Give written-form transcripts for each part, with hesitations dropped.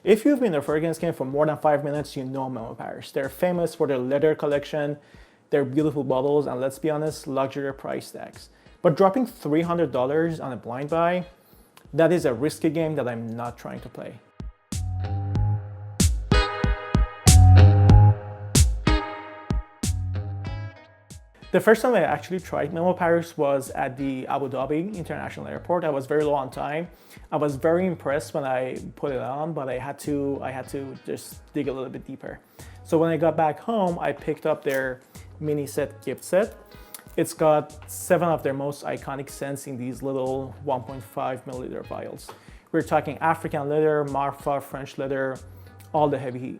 If you've been in the fragrance game for more than 5 minutes, you know Memo Paris. They're famous for their leather collection, their beautiful bottles, and let's be honest, luxury price tags. But dropping $300 on a blind buy, that is a risky game that I'm not trying to play. The first time I actually tried Memo Paris was at the Abu Dhabi International Airport. I was very low on time. I was very impressed when I put it on, but I had to just dig a little bit deeper. So when I got back home, I picked up their mini set gift set. It's got 7 of their most iconic scents in these little 1.5 milliliter vials. We're talking African leather, Marfa, French leather, all the heavy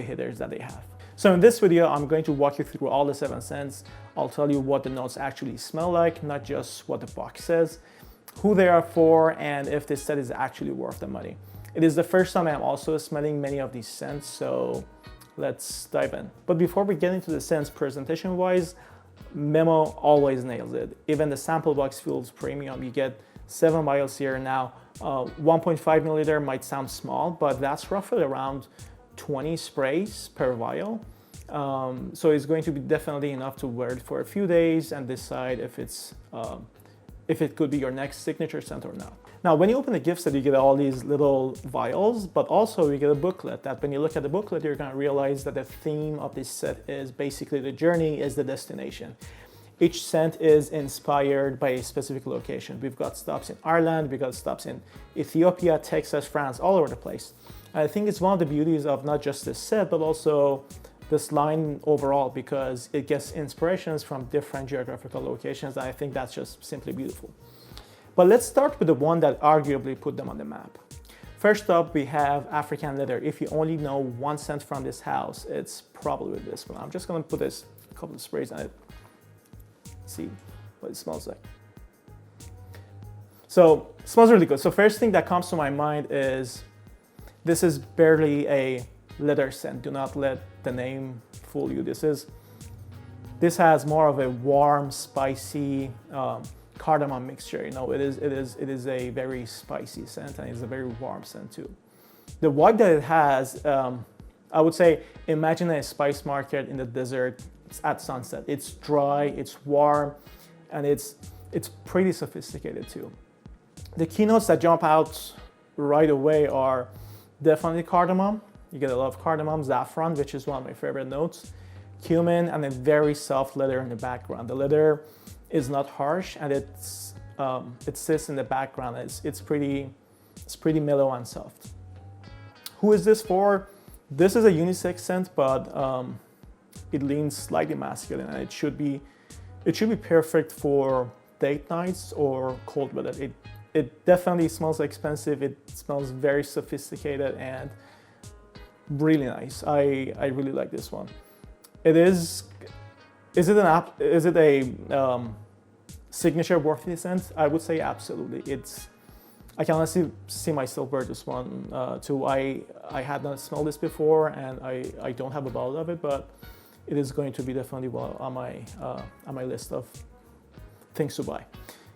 hitters that they have. So in this video, I'm going to walk you through all the 7 scents. I'll tell you what the notes actually smell like, not just what the box says, who they are for, and if this set is actually worth the money. It is the first time I'm also smelling many of these scents, so let's dive in. But before we get into the scents, presentation-wise, Memo always nails it. Even the sample box feels premium. You get 7 vials here. Now, 1.5 milliliter might sound small, but that's roughly around 20 sprays per vial. So it's going to be definitely enough to wear it for a few days and decide if it could be your next signature scent or not. Now, when you open the gift set, you get all these little vials, but also you get a booklet that when you look at the booklet, you're going to realize that the theme of this set is basically the journey is the destination. Each scent is inspired by a specific location. We've got stops in Ireland, we've got stops in Ethiopia, Texas, France, all over the place. And I think it's one of the beauties of not just this set, but also this line overall, because it gets inspirations from different geographical locations, and I think that's just simply beautiful. But let's start with the one that arguably put them on the map. First up, we have African Leather. If you only know one scent from this house, it's probably this one. I'm just gonna put this couple of sprays on it, see what it smells like. So it smells really good. So first thing that comes to my mind is this is barely a leather scent. Do not let the name fool you. This has more of a warm, spicy cardamom mixture. You know, it is a very spicy scent, and it's a very warm scent too. The vibe that it has, I would say, imagine a spice market in the desert at sunset. It's dry, it's warm, and it's pretty sophisticated too. The keynotes that jump out right away are definitely cardamom. You get a lot of cardamom, saffron, which is one of my favorite notes, cumin, and a very soft leather in the background. The leather is not harsh, and it sits in the background. It's pretty mellow and soft. Who is this for? This is a unisex scent, but it leans slightly masculine, and it should be perfect for date nights or cold weather. It definitely smells expensive. It smells very sophisticated and really nice. I really like this one. Is it a signature worthy scent? I would say absolutely. I can honestly see myself wear this one too. I had not smelled this before, and I don't have a bottle of it, but it is going to be definitely on my list of things to buy.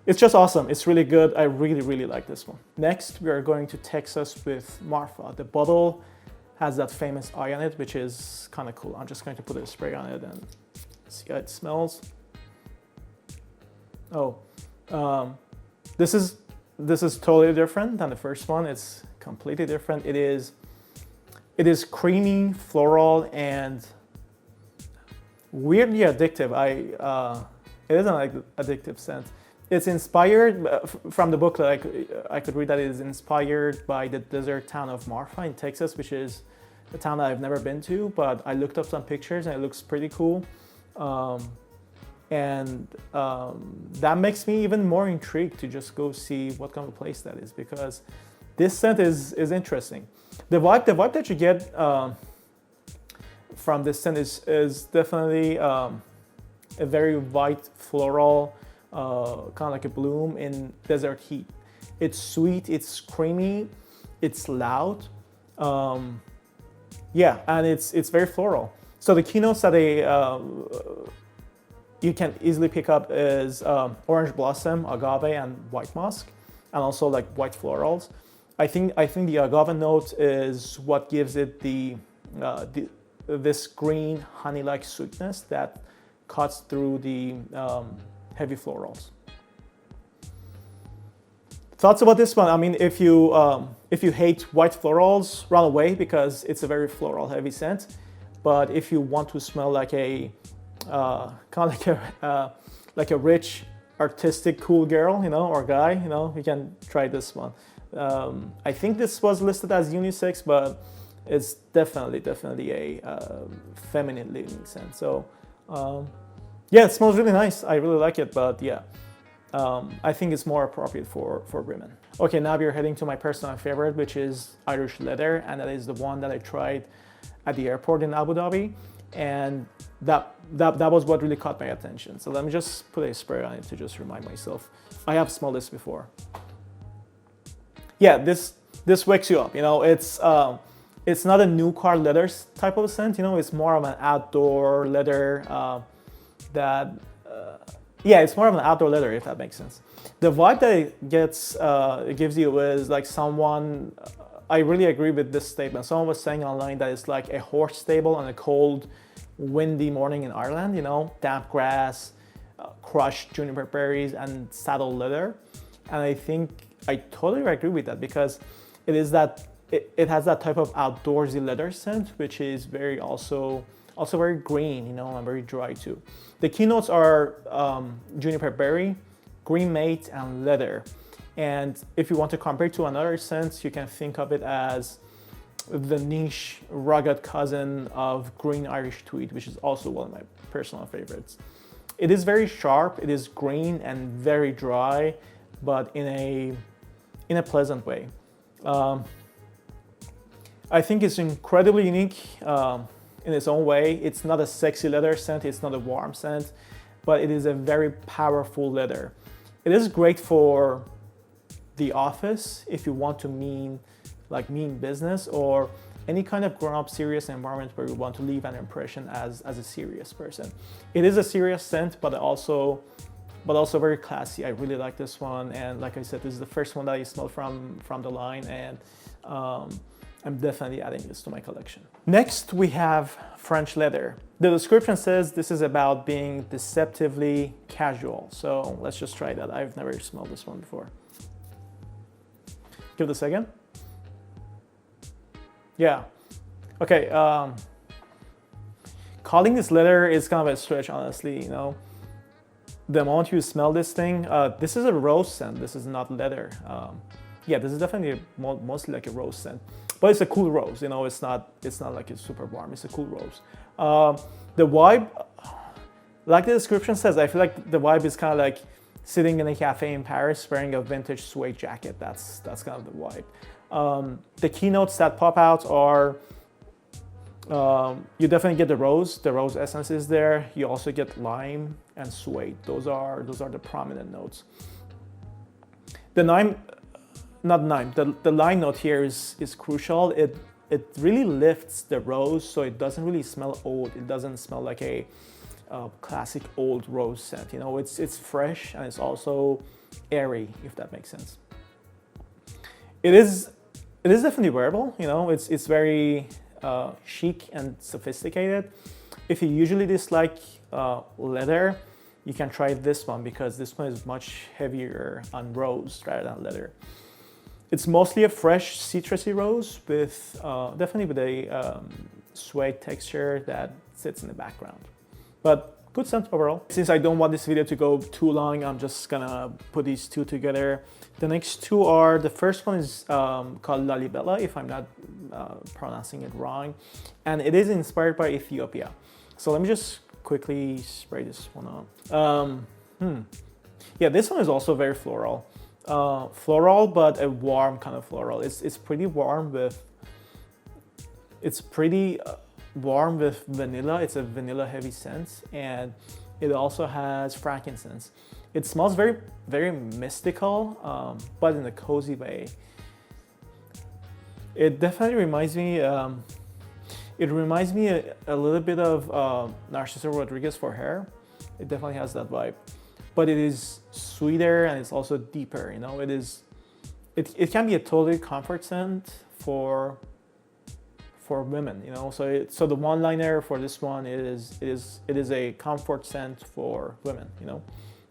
It's just awesome. It's really good. I really like this one. Next, we are going to Texas with Marfa. The bottle has that famous eye on it, which is kind of cool. I'm just going to put a spray on it and see how it smells. Oh, this is totally different than the first one. It's completely different. It is creamy, floral, and weirdly addictive. It is an addictive scent. It's inspired from the booklet. I could read that it is inspired by the desert town of Marfa in Texas, which is a town that I've never been to, but I looked up some pictures and it looks pretty cool. That makes me even more intrigued to just go see what kind of place that is, because this scent is interesting. The vibe that you get from this scent is definitely a very white floral, kind of like a bloom in desert heat. It's sweet, it's creamy, it's loud. Yeah, and it's very floral. So the keynotes that you can easily pick up is orange blossom, agave, and white musk, and also like white florals. I think the agave note is what gives it this green honey-like sweetness that cuts through the heavy florals. Thoughts about this one? I mean, if you hate white florals, run away because it's a very floral heavy scent. But if you want to smell like a kind of like a rich, artistic, cool girl, or guy, you can try this one. I think this was listed as unisex, but it's definitely a feminine leaning scent. So yeah, it smells really nice. I really like it, but yeah. I think it's more appropriate for women. Okay, now we're heading to my personal favorite, which is Irish Leather, and that is the one that I tried at the airport in Abu Dhabi, and that was what really caught my attention. So let me just put a spray on it to just remind myself. I have smelled this before. Yeah, this wakes you up. It's not a new car leather type of scent. It's more of an outdoor leather yeah, it's more of an outdoor leather, if that makes sense. The vibe that it gives you is like someone, I really agree with this statement. Someone was saying online that it's like a horse stable on a cold, windy morning in Ireland, damp grass, crushed juniper berries, and saddle leather. And I think I totally agree with that because it has that type of outdoorsy leather scent, which is also very green, and very dry too. The keynotes are juniper berry, green mate, and leather. And if you want to compare it to another scent, you can think of it as the niche, rugged cousin of green Irish tweed, which is also one of my personal favorites. It is very sharp, it is green and very dry, but in a pleasant way. I think it's incredibly unique. In its own way. It's not a sexy leather scent, it's not a warm scent, but it is a very powerful leather. It is great for the office if you want to mean business, or any kind of grown-up serious environment where you want to leave an impression as a serious person. It is a serious scent, but also very classy. I really like this one, and like I said, this is the first one that I smelled from the line, and I'm definitely adding this to my collection. Next, we have French leather. The description says this is about being deceptively casual. So let's just try that. I've never smelled this one before. Give it a second. Yeah. Okay. Calling this leather is kind of a stretch, honestly. The moment you smell this thing, this is a rose scent. This is not leather. Yeah, this is definitely mostly like a rose scent. But it's a cool rose, it's not like it's super warm, it's a cool rose. The vibe, like the description says, I feel like the vibe is kind of like sitting in a cafe in Paris wearing a vintage suede jacket. That's kind of the vibe. The keynotes that pop out are, you definitely get the rose essence is there. You also get lime and suede. Those are the prominent notes. The lime note here is crucial. It really lifts the rose, so it doesn't really smell old. It doesn't smell like a classic old rose scent. It's fresh and it's also airy, if that makes sense. It is definitely wearable. It's very chic and sophisticated. If you usually dislike leather, you can try this one because this one is much heavier on rose rather than leather. It's mostly a fresh citrusy rose with definitely with a suede texture that sits in the background. But good scent overall. Since I don't want this video to go too long, I'm just gonna put these two together. The next two are, the first one is called Lalibela, if I'm not pronouncing it wrong. And it is inspired by Ethiopia. So let me just quickly spray this one up. Yeah, this one is also very floral. Floral, but a warm kind of floral. It's pretty warm with vanilla. It's a vanilla heavy scent, and it also has frankincense. It smells very, very mystical, but in a cozy way. It definitely reminds me. It reminds me a little bit of Narciso Rodriguez for hair. It definitely has that vibe. But it is sweeter and it's also deeper. It it can be a totally comfort scent for women, you know. So the one liner for this one is a comfort scent for women, you know.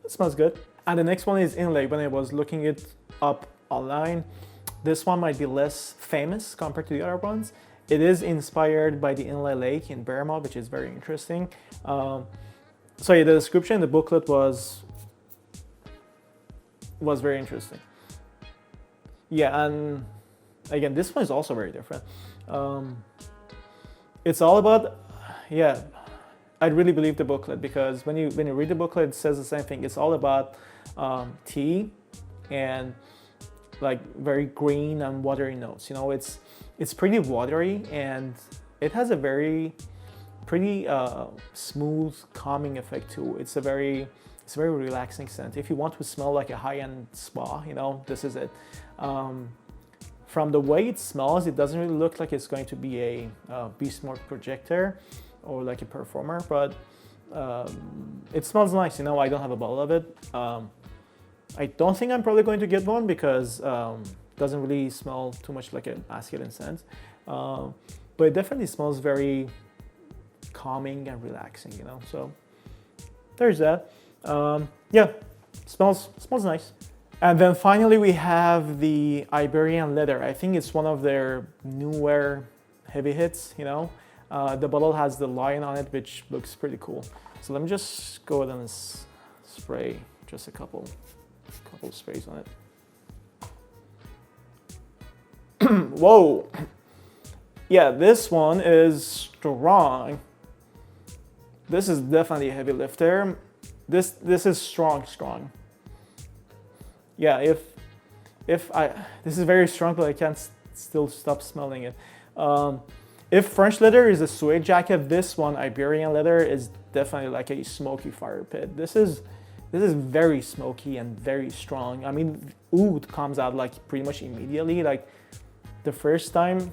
It smells good. And the next one is Inlé. When I was looking it up online, this one might be less famous compared to the other ones. It is inspired by the Inlé Lake in Burma, which is very interesting. So yeah, the description in the booklet was very interesting. Yeah, and again, this one is also very different. It's all about, yeah, I really believe the booklet, because when you read the booklet, it says the same thing. It's all about tea and like very green and watery notes. You know, it's pretty watery, and it has a pretty smooth, calming effect too. It's a very relaxing scent. If you want to smell like a high-end spa, you know, this is it. From the way it smells, it doesn't really look like it's going to be a beast mode projector or like a perfumer, but it smells nice. You know, I don't have a bottle of it. I don't think I'm probably going to get one because it doesn't really smell too much like a masculine scent. But it definitely smells very calming and relaxing, you know. So there's that. Yeah, smells nice. And then finally we have the Iberian Leather. I think it's one of their newer heavy hits, you know. The bottle has the lion on it, which looks pretty cool. So let me just go ahead and spray just a couple sprays on it. Whoa. Yeah, this one is strong. This is definitely a heavy lifter. This is strong. Yeah, this is very strong, but I can't still stop smelling it. If French leather is a suede jacket, this one, Iberian Leather, is definitely like a smoky fire pit. This is very smoky and very strong. I mean, oud comes out like pretty much immediately. Like the first time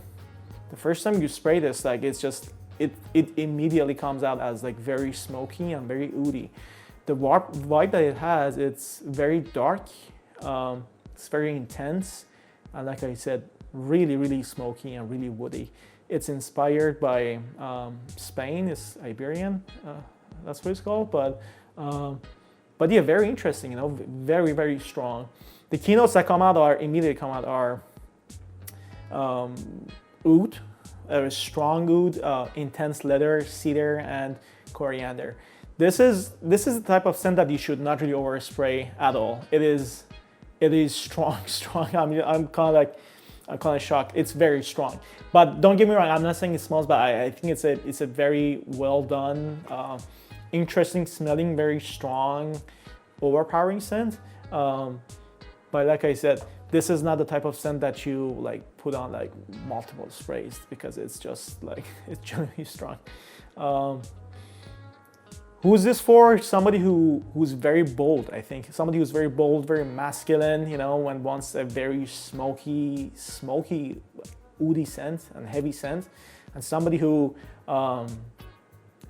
you spray this, like it immediately comes out as like very smoky and very oudy. The vibe that it has, it's very dark. It's very intense, and like I said, really smoky and really woody. It's inspired by Spain. It's Iberian, that's what it's called. But yeah, very interesting. You know, very strong. The keynotes that immediately come out are oud, a strong oud, intense leather, cedar, and coriander. This is the type of scent that you should not really overspray at all. It is strong. I mean, I'm kind of shocked. It's very strong. But don't get me wrong, I'm not saying it smells bad. I think it's a very well done, interesting smelling, very strong, overpowering scent. But like I said, this is not the type of scent that you like put on like multiple sprays, because it's just like, it's generally strong. Who's this for? Somebody who's very bold, I think. Somebody who's very bold, very masculine, you know, and wants a very smoky, woody scent and heavy scent. And somebody who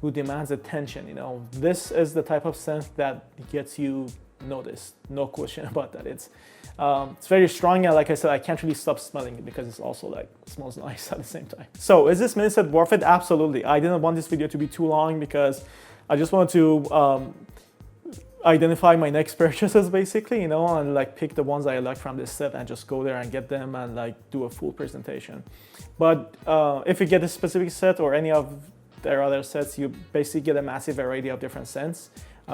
demands attention, you know. This is the type of scent that gets you noticed. No question about that. It's very strong, and like I said, I can't really stop smelling it because it's also like, it smells nice at the same time. So is this mini set worth it? Absolutely. I didn't want this video to be too long because I just wanted to identify my next purchases, basically, you know, and like pick the ones I like from this set and just go there and get them and like do a full presentation. But if you get a specific set or any of their other sets, you basically get a massive variety of different scents.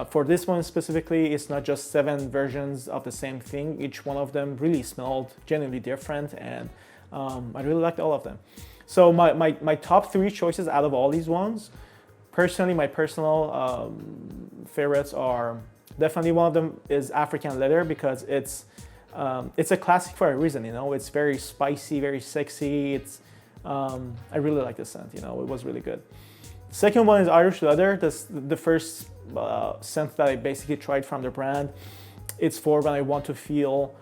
For this one specifically, it's not just 7 versions of the same thing. Each one of them really smelled genuinely different, and I really liked all of them. So my top 3 choices out of all these ones, personally, my personal favorites are definitely, one of them is African Leather, because it's a classic for a reason, you know. It's very spicy, very sexy. I really like the scent, you know. It was really good. Second one is Irish Leather. That's the first scent that I basically tried from the brand. It's for when I want to feel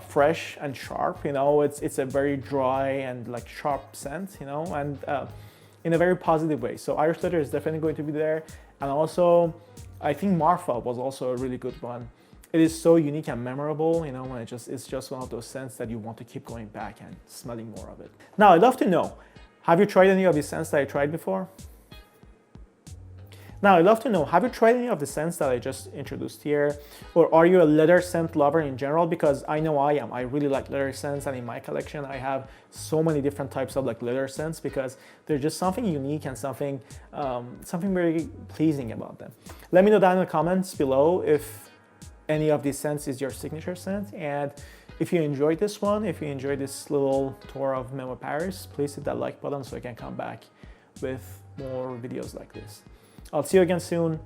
fresh and sharp, you know. It's a very dry and like sharp scent, you know, and in a very positive way. So Irish Leather is definitely going to be there. And also, I think Marfa was also a really good one. it is so unique and memorable, you know, when it's just one of those scents that you want to keep going back and smelling more of it. Now, I'd love to know, have you tried any of the scents that I tried before? Now, I'd love to know, have you tried any of the scents that I just introduced here? Or are you a leather scent lover in general? Because I know I am. I really like leather scents, and in my collection, I have so many different types of like leather scents because they're just something unique and something very pleasing about them. Let me know down in the comments below if any of these scents is your signature scent. And if you enjoyed this one, if you enjoyed this little tour of Memo Paris, please hit that like button so I can come back with more videos like this. I'll see you again soon.